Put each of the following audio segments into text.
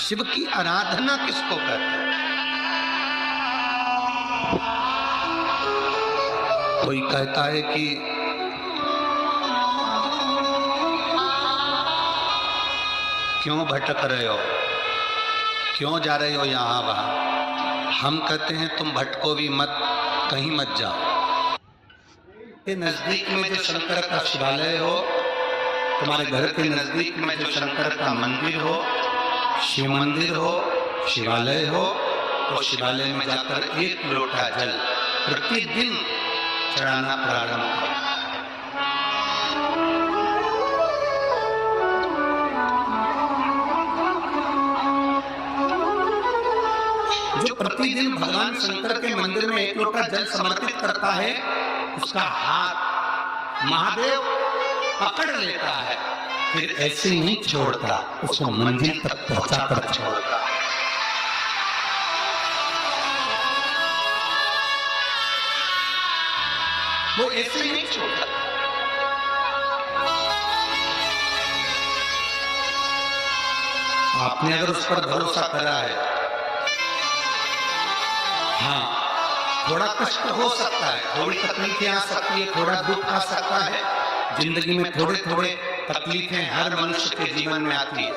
शिव की आराधना किसको कहते हैं? कोई कहता है कि क्यों भटक रहे हो, क्यों जा रहे हो यहाँ वहाँ। हम कहते हैं तुम भटको भी मत, कहीं मत जाओ। के नजदीक में जो शंकर का शिवालय हो, तुम्हारे घर के नजदीक में जो शंकर का मंदिर हो, शिव मंदिर हो, शिवालय हो, तो शिवालय में जाकर 1 लोटा जल प्रतिदिन चढ़ाना प्रारंभ करो। जो प्रतिदिन भगवान शंकर के मंदिर में 1 लोटा जल समर्पित करता है, उसका हाथ महादेव पकड़ लेता है, फिर ऐसे नहीं छोड़ता, उसको मंजिल तक पहुंचाकर छोड़ता। वो ऐसे नहीं छोड़ता। आपने अगर उस पर भरोसा करा है, हाँ, थोड़ा कष्ट हो सकता है, थोड़ी तकलीफें आ सकती है, थोड़ा दुख आ सकता है, जिंदगी में थोड़े थोड़े तकलीफें हर मनुष्य के जीवन में आती है।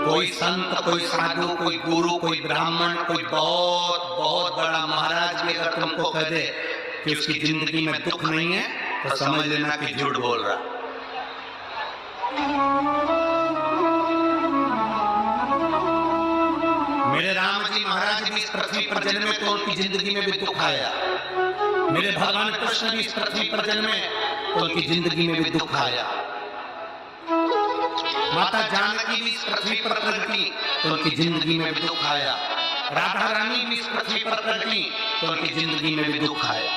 कोई संत, कोई साधु, कोई गुरु, कोई ब्राह्मण, कोई बहुत बहुत बड़ा महाराज भी अगर तुमको कह दे कि उसकी जिंदगी में दुख नहीं है, तो समझ लेना कि झूठ बोल रहा। मेरे राम जी महाराज भी इस पृथ्वी पर जन्मे तो उनकी जिंदगी में भी दुख आया। मेरे भगवान कृष्ण भी इस पृथ्वी पर जन्मे तो उनकी जिंदगी में भी दुख आया। माता जानकी भी इस पृथ्वी पर प्रगटी तो उनकी जिंदगी में भी दुख आया। राधा रानी भी इस पृथ्वी पर प्रगटी तो उनकी जिंदगी में भी दुख आया।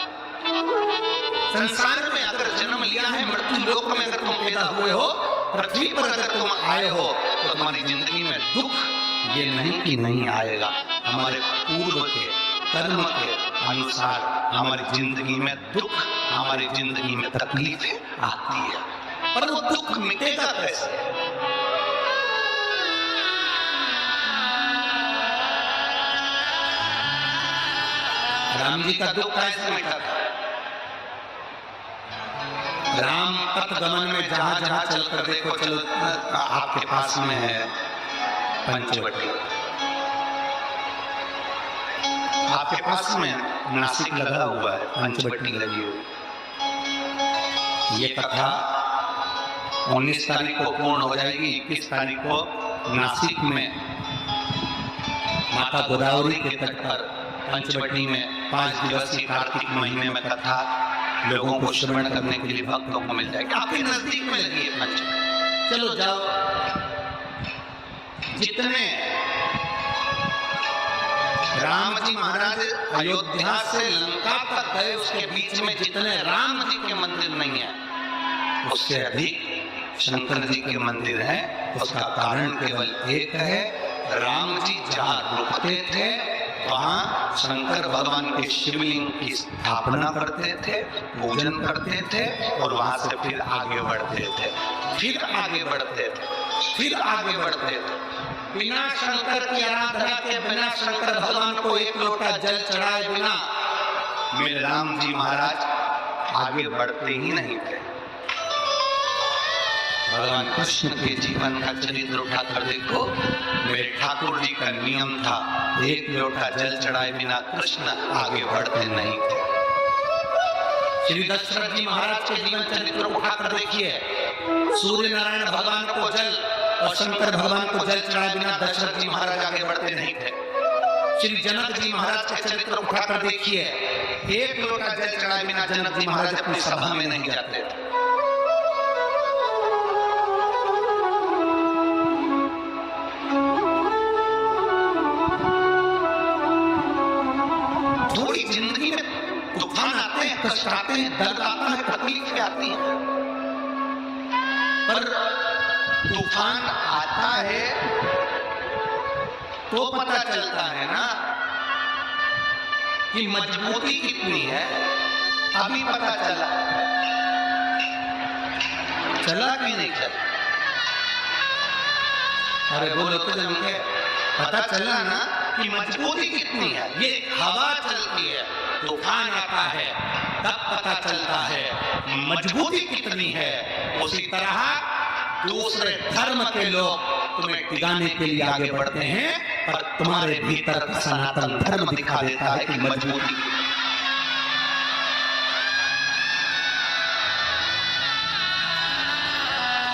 संसार में अगर जन्म लिया है, मृत्यु लोक में अगर तुम पैदा हुए हो, पृथ्वी पर अगर तुम आए हो, तो तुम्हारी जिंदगी में दुख ये नहीं कि नहीं आएगा। हमारे पूर्व के कर्म के अनुसार हमारी जिंदगी में दुख, हमारी जिंदगी में तकलीफें आती है, पर वो दुख मिटेगा कैसे? राम जी का दुख कैसे मिटा था? राम पथ गमन में जहां जहां चलकर देखो, चलो आपके पास में है पंचवटी, आपके पास में नासिक लगा हुआ है, पंचवटी लगी हुई। ये कथा 19 तारीख को पूर्ण हो जाएगी। 21 तारीख को नासिक में माता गोदावरी के तट पर पंचवटी में 5 दिवसीय कार्तिक महीने में कथा लोगों को श्रवण करने के लिए भक्तों को मिल जाएगी। आपके नजदीक में लगी है पंचवटी, चलो जाओ। जितने राम जी महाराज अयोध्या से लंका तक गए, उसके बीच में जितने राम जी के मंदिर नहीं है, उससे अधिक शंकर जी के मंदिर है। उसका कारण केवल एक है, राम जी जहां रुकते थे वहां शंकर भगवान के शिवलिंग की स्थापना करते थे, पूजन करते थे, और वहां से फिर आगे बढ़ते थे, फिर आगे बढ़ते थे, फिर आगे बढ़ते थे। बिना शंकर की आराधना के, बिना शंकर भगवान को 1 लोटा जल चढ़ाए बिना मेरे राम जी महाराज आगे बढ़ते ही नहीं थे। भगवान कृष्ण के जीवन का चरित्र उठाकर देखो। मेरे ठाकुर जी का नियम था, 1 लोटा जल चढ़ाए बिना कृष्ण आगे बढ़ते नहीं थे। श्री दशरथ जी महाराज के जीवन चरित्र उठाकर देखिए। सूर्य नारायण भगवान को जल और शंकर भगवान को जल चढ़ाए बिना दशरथ जी महाराज आगे बढ़ते नहीं थे। श्री जनक जी महाराज के चरित्र उठाकर देखिए। 1 लोटा जल चढ़ाए बिना जनक जी महाराज अपनी सभा में नहीं जाते थे। थोड़ी जिंदगी में तूफान आते हैं, कष्ट आते हैं, दर्द आता है, तकलीफें आती हैं, पर तूफान आता है तो पता चलता है ना कि मजबूती कितनी है। अभी पता चला कि नहीं चला। अरे बोलो तो जब मुझे पता चला ना कि मजबूती कितनी है, ये हवा चलती है, तूफान आता है, तब पता चलता है मजबूती कितनी है। उसी तरह दूसरे धर्म के लोग तुम्हें टिकाने के लिए आगे बढ़ते हैं, पर तुम्हारे भीतर का सनातन धर्म दिखा देता है कि मजबूती।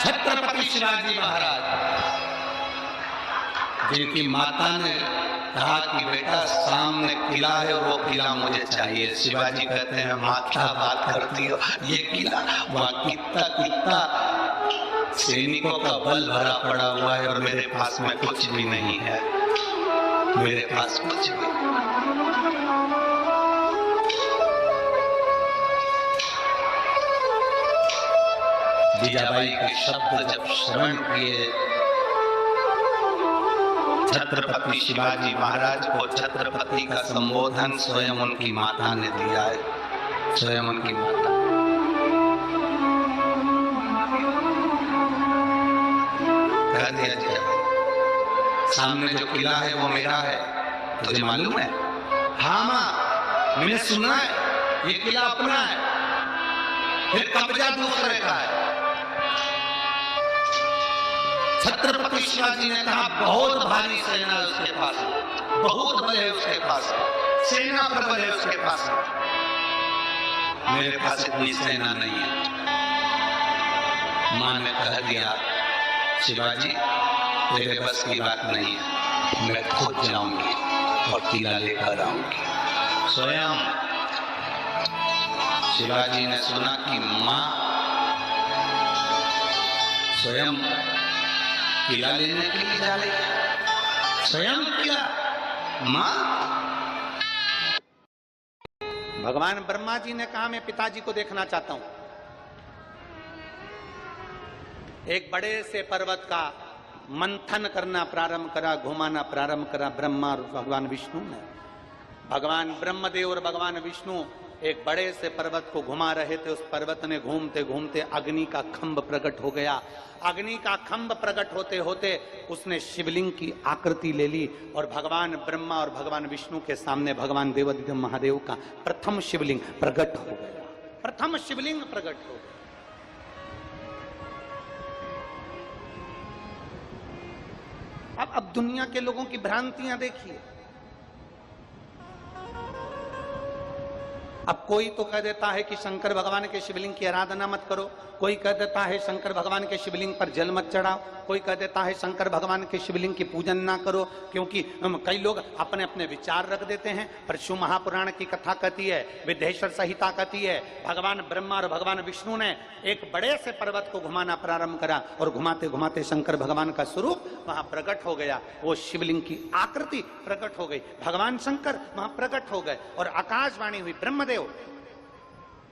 छत्रपति शिवाजी महाराज, जिनकी माता ने कहा कि बेटा सामने किला है और वो किला मुझे चाहिए, शिवाजी कहते हैं माता बात करती हो, ये किला वहाँ कितना कितना सैनिकों का बल भरा पड़ा हुआ है और मेरे पास में कुछ भी नहीं है, मेरे पास कुछ भी। जीजाबाई के शब्द जब श्रवण किए, छत्रपति शिवाजी महाराज को छत्रपति का संबोधन स्वयं उनकी माता ने दिया है, स्वयं उनकी माता। कह दिया जीजाबाई, सामने जो किला है वो मेरा है, तुझे मालूम है? हाँ मां, मैंने सुना है, ये किला अपना है, फिर कब्जा दूसरे का है। छत्रपति शिवाजी ने कहा बहुत भारी सेना है उसके पास, बहुत बल है उसके पास, सेना प्रबल है उसके पास, मेरे पास इतनी सेना नहीं है। मां ने कह दिया शिवाजी तेरे बस की बात नहीं है, मैं खुद जाऊंगी और किला लेकर आऊंगी। स्वयं शिवाजी ने सुना कि मां स्वयं किला लेने के लिए जा रही है, स्वयं किला। मां, भगवान ब्रह्मा जी ने कहा मैं पिताजी को देखना चाहता हूं। एक बड़े से पर्वत का मंथन करना प्रारंभ करा, घुमाना प्रारंभ करा ब्रह्मा और भगवान विष्णु ने। भगवान ब्रह्मदेव और भगवान विष्णु एक बड़े से पर्वत को घुमा रहे थे। उस पर्वत ने घूमते घूमते अग्नि का खंभ प्रकट हो गया। अग्नि का खंभ प्रकट होते होते उसने शिवलिंग की आकृति ले ली और भगवान ब्रह्मा और भगवान विष्णु के सामने भगवान देवादिदेव महादेव का प्रथम शिवलिंग प्रकट हो गया। प्रथम शिवलिंग प्रकट हो गया। अब दुनिया के लोगों की भ्रांतियां देखिए। अब कोई तो कह देता है कि शंकर भगवान के शिवलिंग की आराधना मत करो, कोई कह देता है शंकर भगवान के शिवलिंग पर जल मत चढ़ाओ, कोई कह देता है शंकर भगवान के शिवलिंग की पूजन ना करो, क्योंकि कई लोग अपने अपने विचार रख देते हैं। पर शिव महापुराण की कथा कहती है, विद्येश्वर संहिता कहती है, भगवान ब्रह्मा और भगवान विष्णु ने एक बड़े से पर्वत को घुमाना प्रारंभ करा और घुमाते घुमाते शंकर भगवान का स्वरूप वहां प्रकट हो गया। वो शिवलिंग की आकृति प्रकट हो गई, भगवान शंकर वहां प्रकट हो गए और आकाशवाणी हुई, ब्रह्मदेव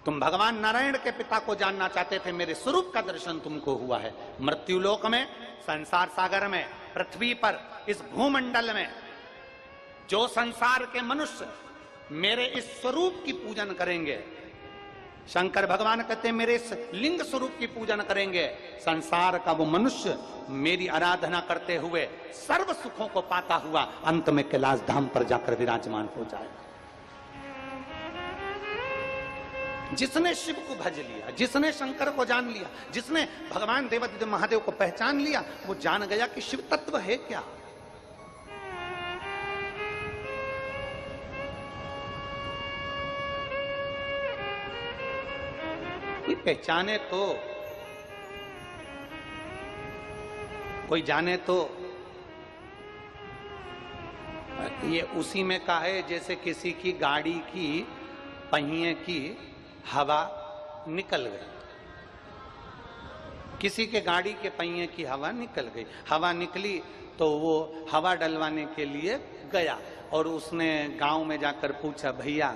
तुम भगवान नारायण के पिता को जानना चाहते थे, मेरे स्वरूप का दर्शन तुमको हुआ है। मृत्युलोक में, संसार सागर में, पृथ्वी पर, इस भूमंडल में जो संसार के मनुष्य मेरे इस स्वरूप की पूजन करेंगे, शंकर भगवान कहते हैं मेरे इस लिंग स्वरूप की पूजन करेंगे, संसार का वो मनुष्य मेरी आराधना करते हुए सर्व सुखों को पाता हुआ अंत में कैलाश धाम पर जाकर विराजमान हो जाएगा। जिसने शिव को भज लिया, जिसने शंकर को जान लिया, जिसने भगवान देवादिदेव महादेव को पहचान लिया, वो जान गया कि शिव तत्व है क्या। कोई पहचाने तो, कोई जाने तो। ये उसी में का है जैसे किसी की गाड़ी की पहिए की हवा निकल गई, किसी के गाड़ी के पहिए की हवा निकल गई। हवा निकली तो वो हवा डलवाने के लिए गया और उसने गांव में जाकर पूछा, भैया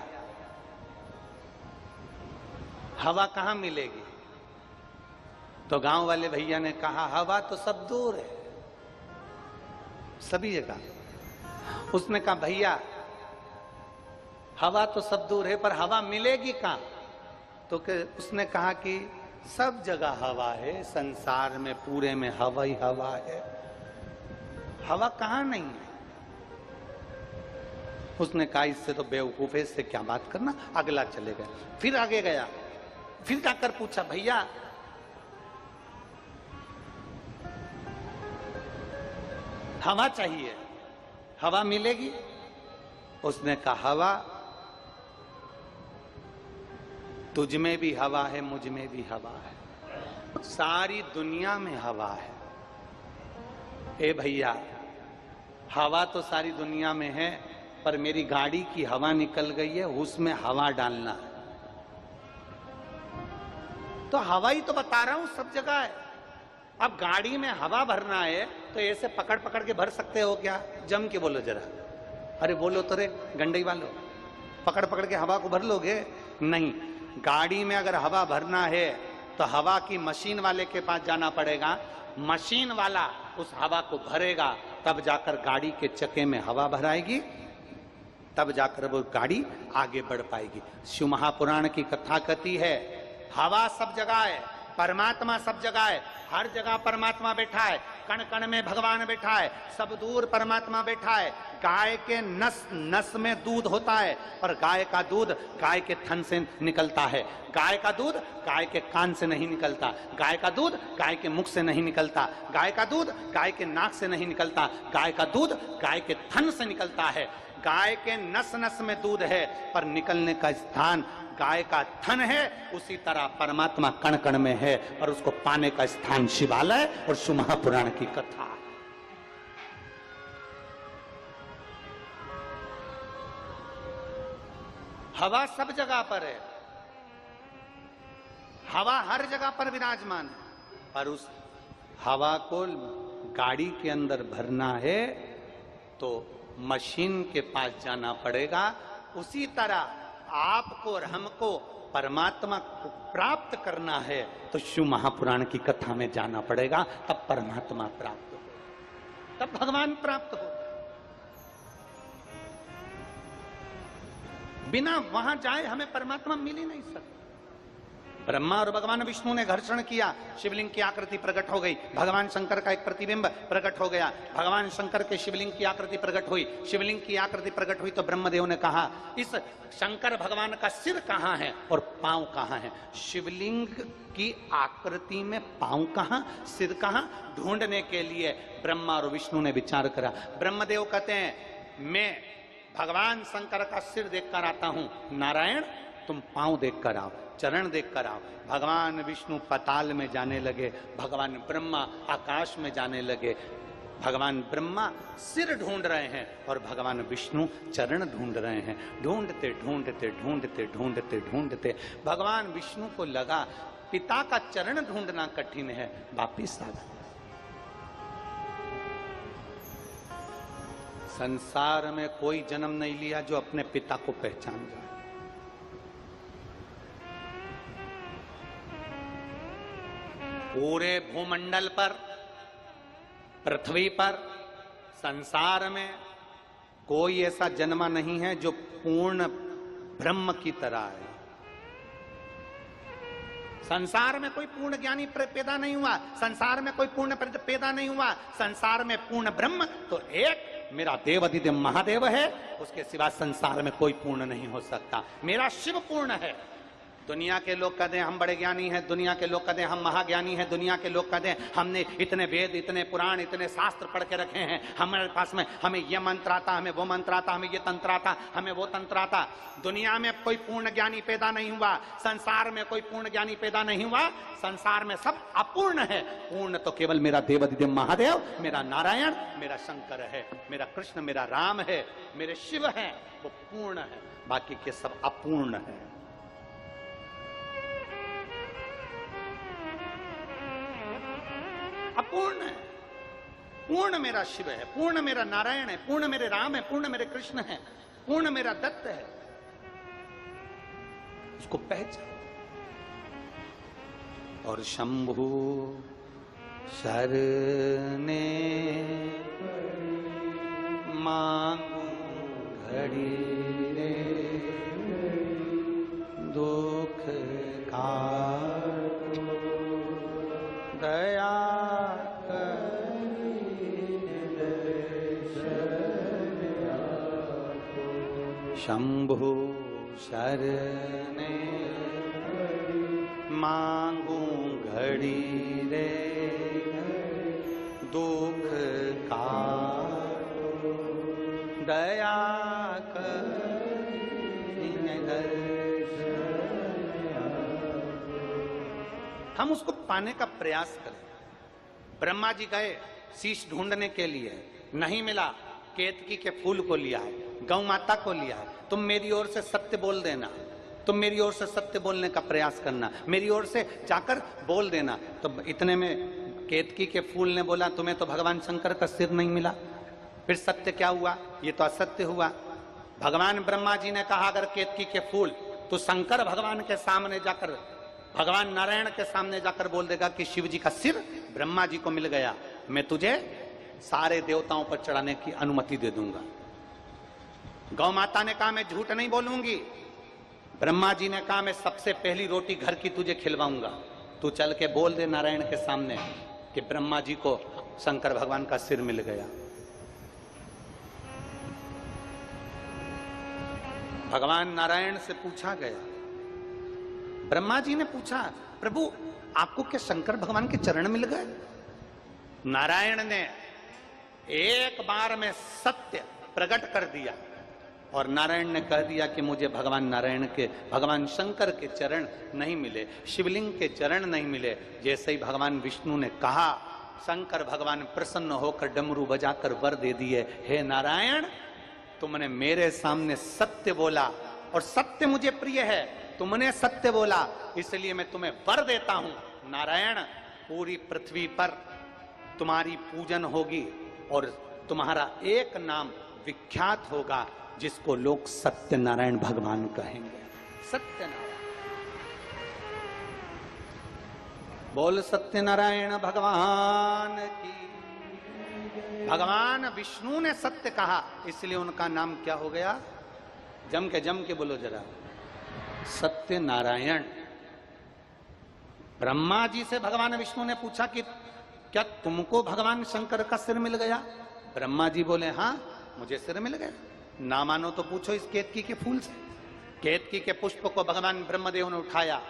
हवा कहाँ मिलेगी? तो गांव वाले भैया ने कहा, हवा तो सब दूर है, सभी जगह। उसने कहा, भैया हवा तो सब दूर है पर हवा मिलेगी कहाँ? तो उसने कहा कि सब जगह हवा है, संसार में पूरे में हवा ही हवा है। हवा कहां नहीं है। उसने कहा इससे तो बेवकूफ है, इससे क्या बात करना। अगला चले गया, फिर आगे गया, फिर जाकर पूछा भैया हवा चाहिए, हवा मिलेगी? उसने कहा हवा, तुझ में भी हवा है, मुझ में भी हवा है, सारी दुनिया में हवा है। ए भैया, हवा तो सारी दुनिया में है, पर मेरी गाड़ी की हवा निकल गई है, उसमें हवा डालना है। तो हवा ही तो बता रहा हूं सब जगह है। अब गाड़ी में हवा भरना है तो ऐसे पकड़ पकड़ के भर सकते हो क्या? जम के बोलो जरा, अरे बोलो तो रे गंडई वालो, पकड़ पकड़ के हवा को भर लोगे? नहीं, गाड़ी में अगर हवा भरना है तो हवा की मशीन वाले के पास जाना पड़ेगा, मशीन वाला उस हवा को भरेगा, तब जाकर गाड़ी के चक्के में हवा भराएगी, तब जाकर वो गाड़ी आगे बढ़ पाएगी। शिव महापुराण की कथा कहती है हवा सब जगह है, परमात्मा सब जगह है, हर जगह परमात्मा बैठा है, कण कण में भगवान बैठा है, सब दूर परमात्मा बैठा है। गाय के नस नस में दूध होता है, पर गाय का दूध गाय के थन से निकलता है, गाय का दूध गाय के कान से नहीं निकलता, गाय का दूध गाय के मुख से नहीं निकलता, गाय का दूध गाय के नाक से नहीं निकलता, गाय का दूध गाय के थन से निकलता है। गाय के नस नस में दूध है, पर निकलने का स्थान गाय का थन है। उसी तरह परमात्मा कण कण में है, और उसको पाने का स्थान शिवालय और शिव महापुराण की कथा। हवा सब जगह पर है, हवा हर जगह पर विराजमान है, पर उस हवा को गाड़ी के अंदर भरना है तो मशीन के पास जाना पड़ेगा। उसी तरह आपको और हमको परमात्मा को प्राप्त करना है तो शिव महापुराण की कथा में जाना पड़ेगा, तब परमात्मा प्राप्त हो, तब भगवान प्राप्त हो। बिना वहां जाए हमें परमात्मा मिल ही नहीं सकता। ब्रह्मा और भगवान विष्णु ने घर्षण किया, शिवलिंग की आकृति प्रकट हो गई, भगवान शंकर का एक प्रतिबिंब प्रकट हो गया, भगवान शंकर के शिवलिंग की आकृति प्रकट हुई, शिवलिंग की आकृति प्रकट हुई तो ब्रह्मदेव ने कहा इस शंकर भगवान का सिर कहां है और पांव कहां है? शिवलिंग की आकृति में पांव कहां, सिर कहां, ढूंढने के लिए ब्रह्मा और विष्णु ने विचार करा। ब्रह्मदेव कहते हैं मैं भगवान शंकर का सिर देखकर आता हूं, नारायण तुम पांव देखकर आओ, चरण देखकर आओ। भगवान विष्णु पाताल में जाने लगे, भगवान ब्रह्मा आकाश में जाने लगे। भगवान ब्रह्मा सिर ढूंढ रहे हैं और भगवान विष्णु चरण ढूंढ रहे हैं। ढूंढते ढूंढते ढूंढते ढूंढते ढूंढते भगवान विष्णु को लगा पिता का चरण ढूंढना कठिन है, वापिस आ गए। संसार में कोई जन्म नहीं लिया जो अपने पिता को पहचान जाए। पूरे भूमंडल पर, पृथ्वी पर, संसार में कोई ऐसा जन्मा नहीं है जो पूर्ण ब्रह्म की तरह है। संसार में कोई पूर्ण ज्ञानी पैदा नहीं हुआ, संसार में कोई पूर्ण पैदा नहीं हुआ। संसार में पूर्ण ब्रह्म तो एक मेरा देवाधिदेव महादेव है, उसके सिवा संसार में कोई पूर्ण नहीं हो सकता। मेरा शिव पूर्ण है। दुनिया के लोग कहते हैं हम बड़े ज्ञानी हैं, दुनिया के लोग कहते हैं हम महाज्ञानी हैं, दुनिया के लोग कहते हैं हमने इतने वेद, इतने पुराण, इतने शास्त्र पढ़ के रखे हैं, हमारे पास में हमें ये मंत्र आता, हमें वो मंत्र आता, हमें ये तंत्र आता, हमें वो तंत्र आता। दुनिया में कोई पूर्ण ज्ञानी पैदा नहीं हुआ, संसार में कोई पूर्ण ज्ञानी पैदा नहीं हुआ। संसार में सब अपूर्ण है, पूर्ण तो केवल मेरा देवाधिदेव महादेव, मेरा नारायण, मेरा शंकर है, मेरा कृष्ण, मेरा राम है, मेरे शिव है, वो पूर्ण है। बाकी के सब अपूर्ण है। अपूर्ण है। पूर्ण मेरा शिव है, पूर्ण मेरा नारायण है, पूर्ण मेरे राम है, पूर्ण मेरे कृष्ण है, पूर्ण मेरा दत्त है। उसको पहचान। और शंभु शरणे मांगू घड़ी रे दुख का दया शंभु शरणे मांगू घड़ी रे दुख का दया कर हम उसको पाने का प्रयास करें। ब्रह्मा जी गए शीश ढूंढने के लिए, नहीं मिला, केतकी के फूल को लिया है, गौ माता को लिया है। तुम मेरी ओर से सत्य बोल देना, तुम मेरी ओर से सत्य बोलने का प्रयास करना, मेरी ओर से जाकर बोल देना। तो इतने में केतकी के फूल ने बोला तुम्हें तो भगवान शंकर का सिर नहीं मिला। फिर सत्य क्या हुआ? ये तो असत्य हुआ। भगवान ब्रह्मा जी ने कहा अगर केतकी के फूल तो शंकर भगवान के सामने जाकर, भगवान नारायण के सामने जाकर बोल देगा कि शिव जी का सिर ब्रह्मा जी को मिल गया, मैं तुझे सारे देवताओं पर चढ़ाने की अनुमति दे दूंगा। गौ माता ने कहा मैं झूठ नहीं बोलूंगी। ब्रह्मा जी ने कहा मैं सबसे पहली रोटी घर की तुझे खिलवाऊंगा, तू चल के बोल दे नारायण के सामने कि ब्रह्मा जी को शंकर भगवान का सिर मिल गया। भगवान नारायण से पूछा गया, ब्रह्मा जी ने पूछा प्रभु आपको क्या शंकर भगवान के चरण मिल गए? नारायण ने एक बार में सत्य प्रकट कर दिया और नारायण ने कह दिया कि मुझे भगवान नारायण के, भगवान शंकर के चरण नहीं मिले, शिवलिंग के चरण नहीं मिले। जैसे ही भगवान विष्णु ने कहा, शंकर भगवान प्रसन्न होकर डमरू बजाकर वर दे दिए, हे नारायण तुमने मेरे सामने सत्य बोला और सत्य मुझे प्रिय है, तुमने सत्य बोला इसलिए मैं तुम्हें वर देता हूं। नारायण पूरी पृथ्वी पर तुम्हारी पूजन होगी और तुम्हारा एक नाम विख्यात होगा जिसको लोग सत्यनारायण भगवान कहेंगे। सत्यनारायण बोल सत्यनारायण भगवान की। भगवान विष्णु ने सत्य कहा इसलिए उनका नाम क्या हो गया? जम के बोलो जरा, सत्यनारायण। ब्रह्मा जी से भगवान विष्णु ने पूछा कि क्या तुमको भगवान शंकर का सिर मिल गया? ब्रह्मा जी बोले हाँ मुझे सिर मिल गया। ना मानो तो पूछो इस केतकी के फूल से। केतकी के पुष्प को भगवान ब्रह्मदेव ने उठाया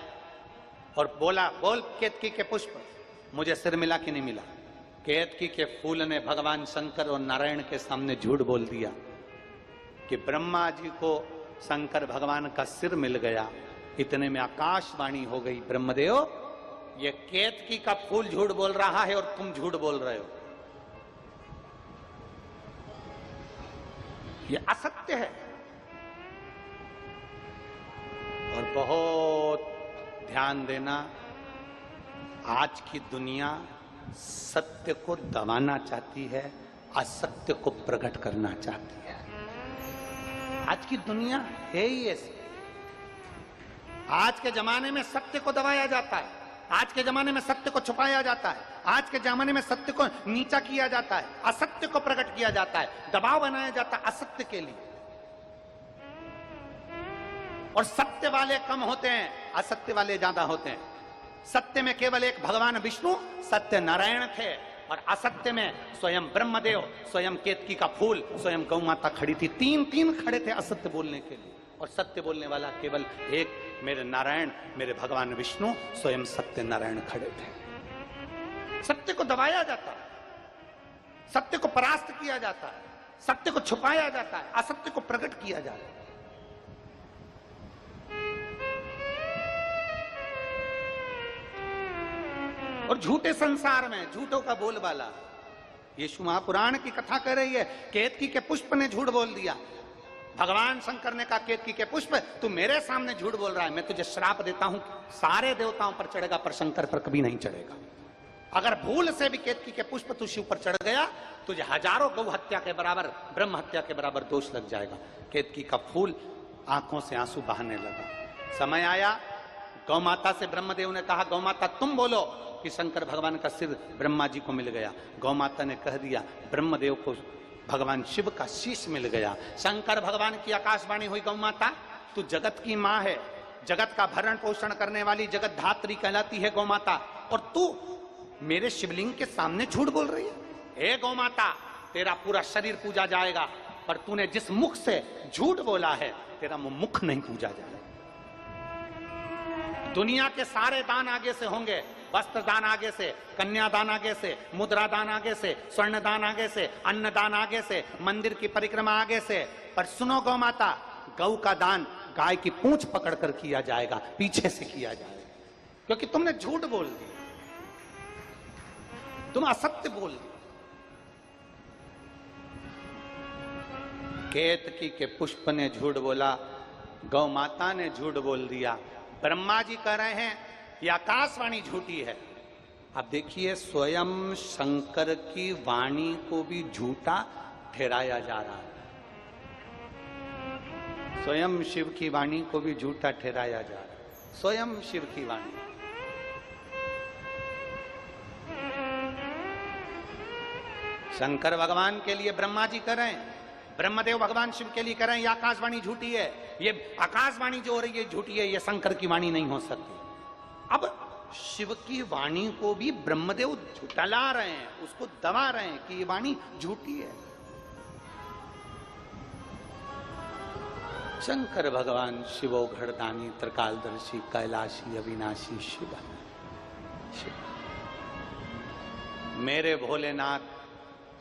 और बोला बोल केतकी के पुष्प मुझे सिर मिला कि नहीं मिला? केतकी के फूल ने भगवान शंकर और नारायण के सामने झूठ बोल दिया कि ब्रह्मा जी को शंकर भगवान का सिर मिल गया। इतने में आकाशवाणी हो गई, ब्रह्मदेव ये केतकी का फूल झूठ बोल रहा है और तुम झूठ बोल रहे हो, ये असत्य है। और बहुत ध्यान देना, आज की दुनिया सत्य को दबाना चाहती है, असत्य को प्रकट करना चाहती है। आज की दुनिया है ही ऐसी। आज के जमाने में सत्य को दबाया जाता है, आज के जमाने में सत्य को छुपाया जाता है, आज के जमाने में सत्य को नीचा किया जाता है, असत्य को प्रकट किया जाता है, दबाव बनाया जाता है असत्य के लिए। और सत्य वाले कम होते हैं, असत्य वाले ज्यादा होते हैं। सत्य में केवल एक भगवान विष्णु सत्य नारायण थे और असत्य में स्वयं ब्रह्मदेव, स्वयं केतकी का फूल, स्वयं गौ माता खड़ी थी। तीन खड़े थे असत्य बोलने के लिए और सत्य बोलने वाला केवल एक मेरे नारायण, मेरे भगवान विष्णु स्वयं सत्य नारायण खड़े थे। सत्य को दबाया जाता है, सत्य को परास्त किया जाता है, सत्य को छुपाया जाता है, असत्य को प्रकट किया जाता है। और झूठे संसार में झूठों का बोलबाला। यीशु महापुराण की कथा कह रही है, केतकी के पुष्प ने झूठ बोल दिया। भगवान शंकर ने कहा केतकी के पुष्प तू मेरे सामने झूठ बोल रहा है, मैं तुझे श्राप देता हूं सारे देवताओं पर चढ़ेगा पर शंकर पर कभी नहीं चढ़ेगा। अगर भूल से भी केतकी के पुष्प तू शिव पर चढ़ गया तुझे हजारों गौ हत्या के बराबर, ब्रह्म हत्या के बराबर दोष लग जाएगा। केतकी का फूल आंखों से आंसू बहाने लगा। समय आया, गौ माता से ब्रह्मदेव ने कहा गौ माता तुम बोलो कि शंकर भगवान का सिर ब्रह्मा जी को मिल गया। गौ माता ने कह दिया ब्रह्मदेव को भगवान शिव का शीश मिल गया। शंकर भगवान की आकाशवाणी हुई, गौ माता तू जगत की मां है, जगत का भरण पोषण करने वाली जगत धात्री कहलाती है गौ माता, और तू मेरे शिवलिंग के सामने झूठ बोल रही है। हे गौ माता तेरा पूरा शरीर पूजा जाएगा, पर तूने जिस मुख से झूठ बोला है तेरा मुख नहीं पूजा जाए। दुनिया के सारे दान आगे से होंगे, वस्त्र दान आगे से, कन्यादान आगे से, मुद्रा दान आगे से, स्वर्ण दान आगे से, अन्न दान आगे से, मंदिर की परिक्रमा आगे से। पर सुनो गौ माता, गौ का दान गाय की पूंछ पकड़कर किया जाएगा, पीछे से किया जाएगा, क्योंकि तुमने झूठ बोल दिया, तुम असत्य बोल दिया। केतकी के पुष्प ने झूठ बोला, गौ माता ने झूठ बोल दिया, ब्रह्मा जी कह रहे हैं ये आकाशवाणी झूठी है। अब देखिए, स्वयं शंकर की वाणी को भी झूठा ठहराया जा रहा है, स्वयं शिव की वाणी को भी झूठा ठहराया जा रहा है, स्वयं शिव की वाणी। शंकर भगवान के लिए ब्रह्मा जी कर रहे हैं, ब्रह्मदेव भगवान शिव के लिए कह रहे हैं ये आकाशवाणी झूठी है, ये आकाशवाणी जो हो रही है झूठी है, ये शंकर की वाणी नहीं हो सकती। अब शिव की वाणी को भी ब्रह्मदेव झुठला रहे हैं, उसको दबा रहे हैं कि ये वाणी झूठी है। शंकर भगवान शिवो घड़दानी त्रिकालदर्शी कैलाशी अविनाशी शिव। मेरे भोलेनाथ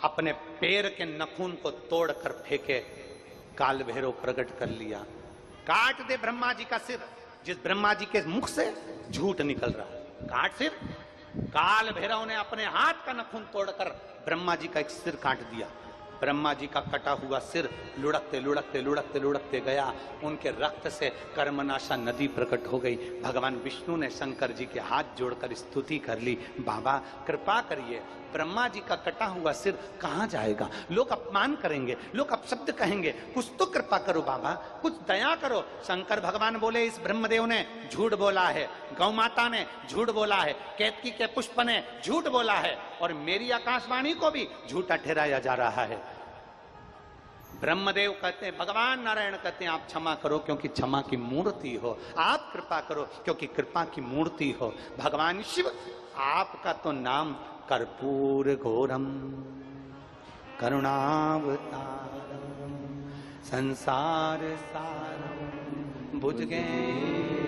अपने पैर के नखून को तोड़कर फेंके, काल भैरव प्रकट कर लिया, काट दे ब्रह्मा जी का सिर, जिस ब्रह्मा जी के मुख से झूठ निकल रहा है, काट सिर। काल भैरव ने अपने हाथ का नखून तोड़कर ब्रह्मा जी का एक सिर काट दिया। ब्रह्मा जी का कटा हुआ सिर लुढ़कते लुढ़कते लुढ़कते लुढ़कते गया, उनके रक्त से कर्मनाशा नदी प्रकट हो गई। भगवान विष्णु ने शंकर जी के हाथ जोड़कर स्तुति कर ली, बाबा कृपा करिए, ब्रह्मा जी का कटा हुआ सिर कहां जाएगा, लोग अपमान करेंगे, लोग अपशब्द कहेंगे, कुछ तो कृपा करो बाबा, कुछ दया करो। शंकर भगवान बोले इस ब्रह्मदेव ने झूठ बोला है, गौ माता ने झूठ बोला है, केतकी के पुष्प ने झूठ बोला है, और मेरी आकाशवाणी को भी झूठा ठहराया जा रहा है। ब्रह्मदेव कहते हैं, भगवान नारायण कहते हैं आप क्षमा करो क्योंकि क्षमा की मूर्ति हो, आप कृपा करो क्योंकि कृपा की मूर्ति हो। भगवान शिव आपका तो नाम कर्पूर घोरम करुणावतारम संसार सारम भुज गए